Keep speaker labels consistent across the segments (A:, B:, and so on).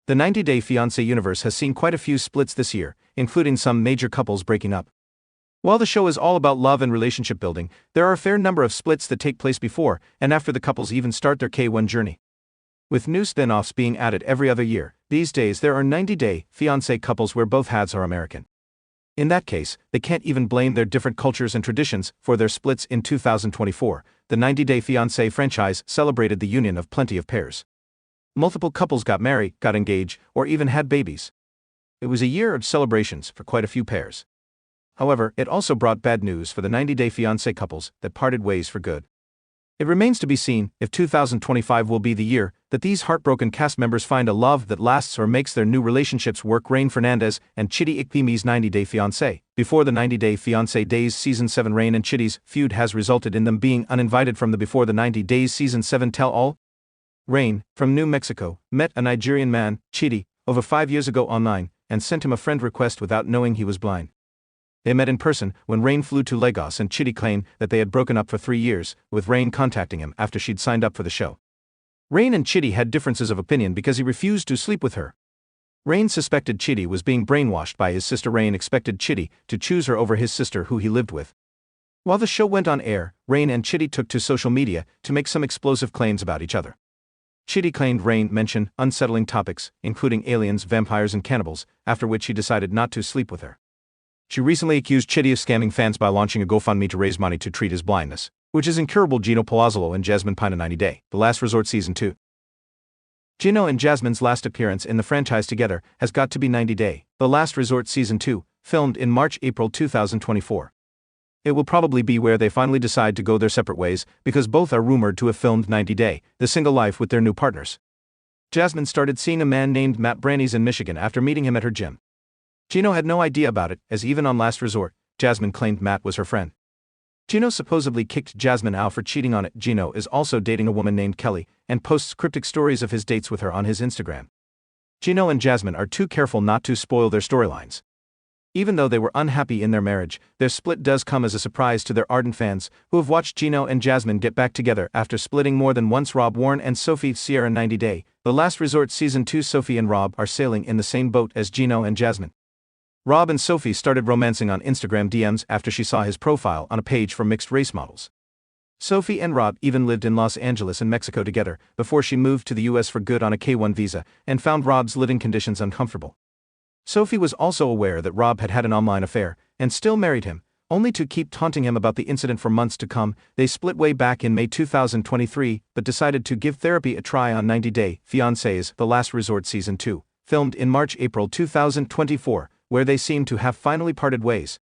A: The 90-Day Fiancé universe has seen quite a few splits this year, including some major couples breaking up. While the show is all about love and relationship building, there are a fair number of splits that take place before and after the couples even start their K1 journey. With new spin-offs being added every other year, these days there are 90-Day Fiancé couples where both halves are American. In that case, they can't even blame their different cultures and traditions for their splits. In 2024, the 90-Day Fiancé franchise celebrated the union of plenty of pairs. Multiple couples got married, got engaged, or even had babies. It was a year of celebrations for quite a few pairs. However, it also brought bad news for the 90-Day Fiancé couples that parted ways for good. It remains to be seen if 2025 will be the year that these heartbroken cast members find a love that lasts or makes their new relationships work. Rain Fernandez and Chitty Ikpimi's 90-Day Fiancé. Before the 90-Day Fiancé Days Season 7, Rain and Chitty's feud has resulted in them being uninvited from the Before the 90 Days Season 7 tell-all. Rain, from New Mexico, met a Nigerian man, Chitty, over 5 years ago online, and sent him a friend request without knowing he was blind. They met in person when Rain flew to Lagos, and Chitty claimed that they had broken up for 3 years, with Rain contacting him after she'd signed up for the show. Rain and Chitty had differences of opinion because he refused to sleep with her. Rain suspected Chitty was being brainwashed by his sister. Rain expected Chitty to choose her over his sister, who he lived with. While the show went on air, Rain and Chitty took to social media to make some explosive claims about each other. Chitty claimed Rain mentioned unsettling topics, including aliens, vampires, and cannibals, after which he decided not to sleep with her. She recently accused Chitty of scamming fans by launching a GoFundMe to raise money to treat his blindness, which is incurable. Gino and Jasmine Pine 90-Day, The Last Resort Season 2. Gino and Jasmine's last appearance in the franchise together has got to be 90-Day, The Last Resort Season 2, filmed in March-April 2024. It will probably be where they finally decide to go their separate ways, because both are rumored to have filmed 90-Day, The Single Life with their new partners. Jasmine started seeing a man named Matt Brannies in Michigan after meeting him at her gym. Gino had no idea about it, as even on Last Resort, Jasmine claimed Matt was her friend. Gino supposedly kicked Jasmine out for cheating on it. Gino is also dating a woman named Kelly, and posts cryptic stories of his dates with her on his Instagram. Gino and Jasmine are too careful not to spoil their storylines. Even though they were unhappy in their marriage, their split does come as a surprise to their ardent fans, who have watched Gino and Jasmine get back together after splitting more than once. Rob Warren and Sophie Sierra 90-Day, The Last Resort Season 2. Sophie and Rob are sailing in the same boat as Gino and Jasmine. Rob and Sophie started romancing on Instagram DMs after she saw his profile on a page for mixed-race models. Sophie and Rob even lived in Los Angeles and Mexico together before she moved to the US for good on a K1 visa and found Rob's living conditions uncomfortable. Sophie was also aware that Rob had had an online affair and still married him, only to keep taunting him about the incident for months to come. They split way back in May 2023, but decided to give therapy a try on 90-Day Fiancé's The Last Resort Season 2, filmed in March-April 2024, where they seem to have finally parted ways.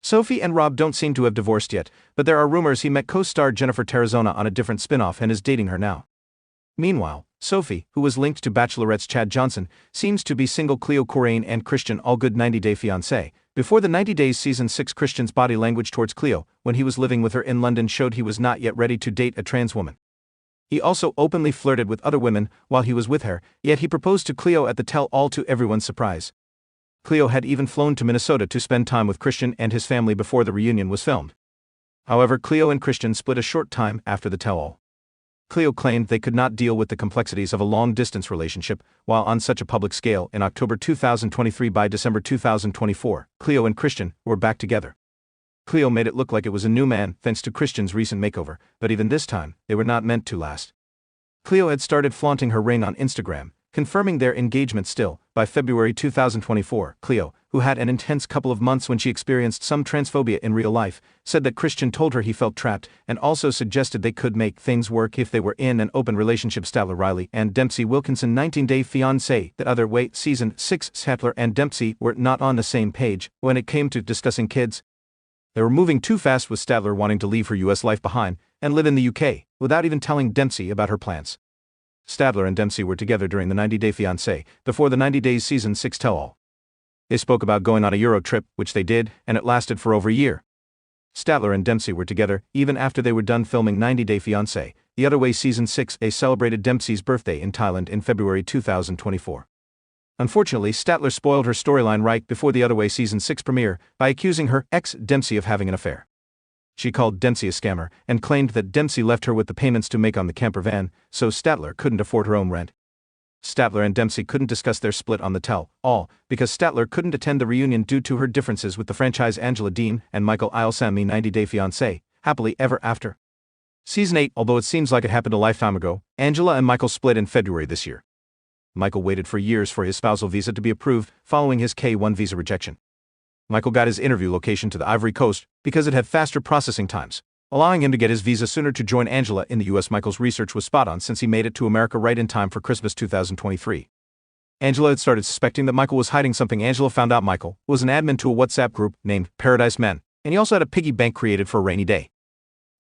A: Sophie and Rob don't seem to have divorced yet, but there are rumors he met co-star Jennifer Tarazona on a different spin-off and is dating her now. Meanwhile, Sophie, who was linked to Bachelorette's Chad Johnson, seems to be single. Cleo and Christian all good. 90-Day Fiancé. Before the 90 Days Season 6, Christian's body language towards Cleo, when he was living with her in London, showed he was not yet ready to date a trans woman. He also openly flirted with other women while he was with her, yet he proposed to Cleo at the tell-all to everyone's surprise. Cleo had even flown to Minnesota to spend time with Christian and his family before the reunion was filmed. However, Cleo and Christian split a short time after the tell-all. Cleo claimed they could not deal with the complexities of a long-distance relationship while on such a public scale. In October 2023, by December 2024, Cleo and Christian were back together. Cleo made it look like it was a new man thanks to Christian's recent makeover, but even this time, they were not meant to last. Cleo had started flaunting her ring on Instagram, confirming their engagement still. By February 2024, Cleo, who had an intense couple of months when she experienced some transphobia in real life, said that Christian told her he felt trapped and also suggested they could make things work if they were in an open relationship. Statler and Dempsey Wilkinson 19-Day Fiancé. The other way, Season 6, Statler and Dempsey were not on the same page when it came to discussing kids. They were moving too fast, with Statler wanting to leave her US life behind and live in the UK, without even telling Dempsey about her plans. Statler and Dempsey were together during the 90-Day Fiancé, before the 90 Days Season 6 tell-all. They spoke about going on a Euro trip, which they did, and it lasted for over a year. Statler and Dempsey were together even after they were done filming 90-Day Fiancé. The Other Way Season 6 celebrated Dempsey's birthday in Thailand in February 2024. Unfortunately, Statler spoiled her storyline right before The Other Way Season 6 premiere by accusing her ex, Dempsey, of having an affair. She called Dempsey a scammer and claimed that Dempsey left her with the payments to make on the camper van, so Statler couldn't afford her own rent. Statler and Dempsey couldn't discuss their split on the tell-all, because Statler couldn't attend the reunion due to her differences with the franchise Angela Dean and Michael Ilsami 90 Day Fiancé, Happily Ever After. Season 8. Although it seems like it happened a lifetime ago, Angela and Michael split in February this year. Michael waited for years for his spousal visa to be approved following his K-1 visa rejection. Michael got his interview location to the Ivory Coast because it had faster processing times, allowing him to get his visa sooner to join Angela in the US. Michael's research was spot on since he made it to America right in time for Christmas 2023. Angela had started suspecting that Michael was hiding something. Angela found out Michael was an admin to a WhatsApp group named Paradise Men, and he also had a piggy bank created for a rainy day.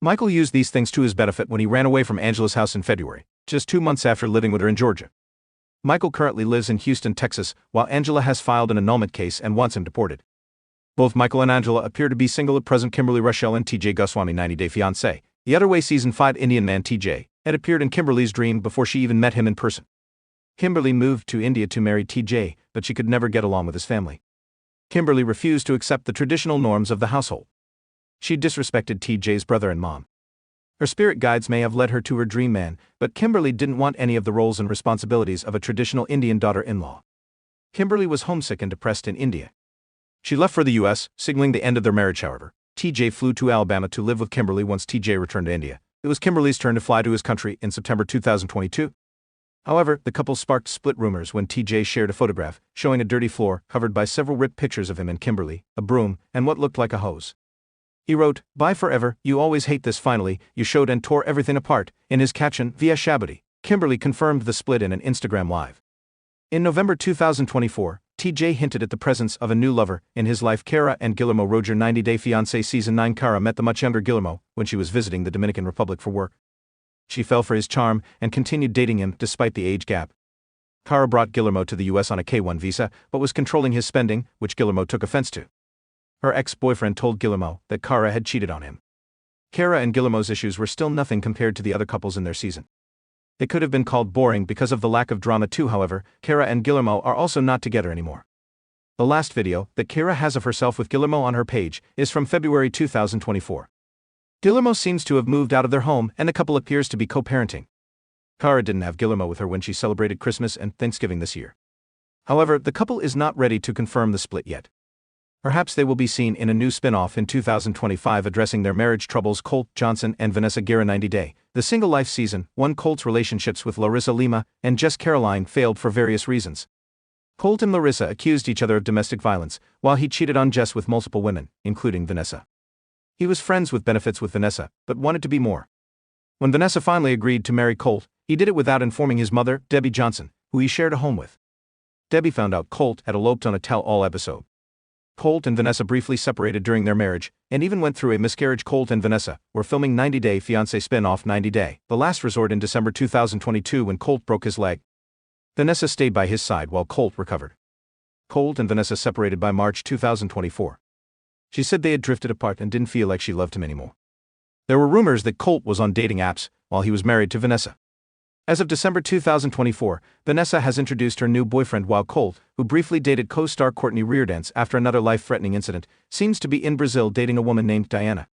A: Michael used these things to his benefit when he ran away from Angela's house in February, just 2 months after living with her in Georgia. Michael currently lives in Houston, Texas, while Angela has filed an annulment case and wants him deported. Both Michael and Angela appear to be single at present. Kimberly and TJ Goswami 90 Day Fiancé. The Other Way Season 5 Indian man TJ had appeared in Kimberly's dream before she even met him in person. Kimberly moved to India to marry TJ, but she could never get along with his family. Kimberly refused to accept the traditional norms of the household. She disrespected TJ's brother and mom. Her spirit guides may have led her to her dream man, but Kimberly didn't want any of the roles and responsibilities of a traditional Indian daughter-in-law. Kimberly was homesick and depressed in India. She left for the US, signaling the end of their marriage. However, TJ flew to Alabama to live with Kimberly once TJ returned to India. It was Kimberly's turn to fly to his country in September 2022. However, the couple sparked split rumors when TJ shared a photograph showing a dirty floor covered by several ripped pictures of him and Kimberly, a broom, and what looked like a hose. He wrote, "Bye forever, you always hate this. Finally, you showed and tore everything apart." In his caption, via Shabadi, Kimberly confirmed the split in an Instagram live. In November 2024, TJ hinted at the presence of a new lover in his life. Cara and Guillermo. Roger 90 Day Fiancé Season 9. Cara met the much younger Guillermo when she was visiting the Dominican Republic for work. She fell for his charm and continued dating him despite the age gap. Cara brought Guillermo to the US on a K-1 visa, but was controlling his spending, which Guillermo took offense to. Her ex-boyfriend told Guillermo that Cara had cheated on him. Cara and Guillermo's issues were still nothing compared to the other couples in their season. They could have been called boring because of the lack of drama too. However, Cara and Guillermo are also not together anymore. The last video that Cara has of herself with Guillermo on her page is from February 2024. Guillermo seems to have moved out of their home and the couple appears to be co-parenting. Cara didn't have Guillermo with her when she celebrated Christmas and Thanksgiving this year. However, the couple is not ready to confirm the split yet. Perhaps they will be seen in a new spin-off in 2025 addressing their marriage troubles. Colt Johnson and Vanessa Guerra 90 Day. The Single Life Season 1. Colt's relationships with Larissa Lima and Jess Caroline failed for various reasons. Colt and Larissa accused each other of domestic violence, while he cheated on Jess with multiple women, including Vanessa. He was friends with benefits with Vanessa, but wanted to be more. When Vanessa finally agreed to marry Colt, he did it without informing his mother, Debbie Johnson, who he shared a home with. Debbie found out Colt had eloped on a tell-all episode. Colt and Vanessa briefly separated during their marriage, and even went through a miscarriage. Colt and Vanessa were filming 90 Day Fiancé spin-off 90 Day, the last resort in December 2022 when Colt broke his leg. Vanessa stayed by his side while Colt recovered. Colt and Vanessa separated by March 2024. She said they had drifted apart and didn't feel like she loved him anymore. There were rumors that Colt was on dating apps while he was married to Vanessa. As of December 2024, Vanessa has introduced her new boyfriend, while Colt, who briefly dated co-star Courtney Reardance after another life-threatening incident, seems to be in Brazil dating a woman named Diana.